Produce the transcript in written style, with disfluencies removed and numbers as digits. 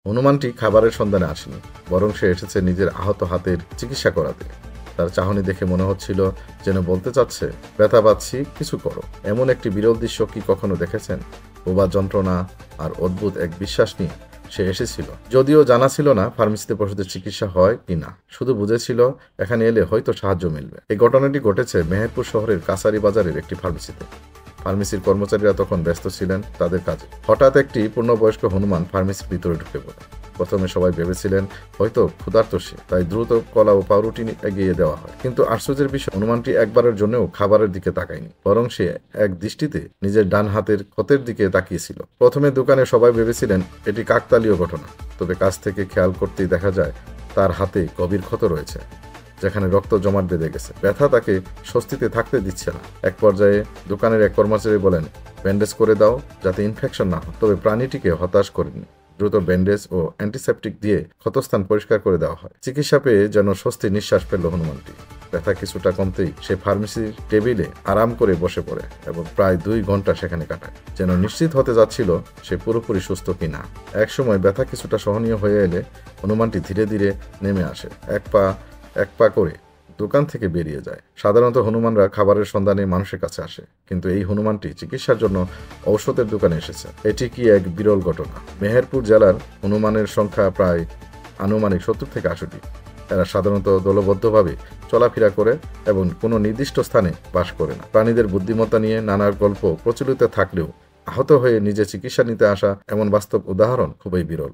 হনুমানটি খাবারের সন্ধানে আসেনি, বরং সে এসেছে নিজের আহত হাতের চিকিৎসা করাতে। তার চাহনি দেখে মনে হচ্ছিল যেন বলতে চাচ্ছে, ব্যথা পাচ্ছি, কিছু করো। এমন একটি বিরল দৃশ্য কি কখনো দেখেছেন? বোবা যন্ত্রণা আর অদ্ভুত এক বিশ্বাস নিয়ে সে এসেছিল। যদিও জানা ছিল না ফার্মেসিতে পশুদের চিকিৎসা হয় কি না, শুধু বুঝেছিল এখানে এলে হয়তো সাহায্য মিলবে। এই ঘটনাটি ঘটেছে মেহেরপুর শহরের কাছারি বাজারের একটি ফার্মেসিতে। ফার্মেসির কর্মচারীরা তখন ব্যস্ত ছিলেন তাদের কাজে। হঠাৎ একটি পূর্ণবয়স্ক হনুমান ফার্মেসির ভিতরে ঢুকে পড়ে। প্রথমে সবাই ভেবেছিলেন হয়তো ক্ষুধার্ত সে, তাই দ্রুত কলা ও পাউরুটি এগিয়ে দেওয়া হয়। কিন্তু আশ্চর্যের বিষয়, হনুমানটি একবারের জন্যও খাবারের দিকে তাকায়নি, বরং সে এক দৃষ্টিতে নিজের ডান হাতের ক্ষতের দিকে তাকিয়েছিল। প্রথমে দোকানে সবাই ভেবেছিলেন এটি কাকতালীয় ঘটনা, তবে কাছ থেকে খেয়াল করতেই দেখা যায় তার হাতে গভীর ক্ষত রয়েছে, যেখানে রক্ত জমাট বেঁধে গেছে। ব্যথা তাকে স্বস্তিতে থাকতে দিচ্ছে না। এক পর্যায়ে দোকানের এক কর্মচারী বলেন, ব্যান্ডেজ করে দাও যাতে ইনফেকশন না হয়। তবে প্রাণীটিকে হতাশ করেনি। দ্রুত ব্যান্ডেজ ও অ্যান্টিসেপটিক দিয়ে ক্ষতস্থান পরিষ্কার করে দেওয়া হয়। চিকিৎসা পেয়ে যেন স্বস্তির নিঃশ্বাস ফেলল হনুমানটি। ব্যথা কিছুটা কমতেই সে ফার্মেসির টেবিলে আরাম করে বসে পড়ে এবং প্রায় 2 ঘন্টা সেখানে কাটায়, যেন নিশ্চিত হতে যাচ্ছিল সে পুরোপুরি সুস্থ কিনা। এক সময় ব্যথা কিছুটা সহনীয় হয়ে এলে হনুমানটি ধীরে ধীরে নেমে আসে, এক পা করে দোকান থেকে বেরিয়ে যায়। সাধারণত হনুমানরা খাবারের সন্ধানে মানুষের কাছে আসে, কিন্তু এই হনুমানটি চিকিৎসার জন্য ঔষধের দোকানে এসেছে। এটি কি এক বিরল ঘটনা। মেহেরপুর জেলার হনুমানের সংখ্যা প্রায় আনুমানিক 70 থেকে 80। এরা সাধারণত দলবদ্ধভাবে চলাফেরা করে এবং কোনো নির্দিষ্ট স্থানে বাস করে না। প্রাণীদের বুদ্ধিমত্তা নিয়ে নানা গল্প প্রচলিত থাকলেও আহত হয়ে নিজে চিকিৎসা নিতে আসা এমন বাস্তব উদাহরণ খুবই বিরল।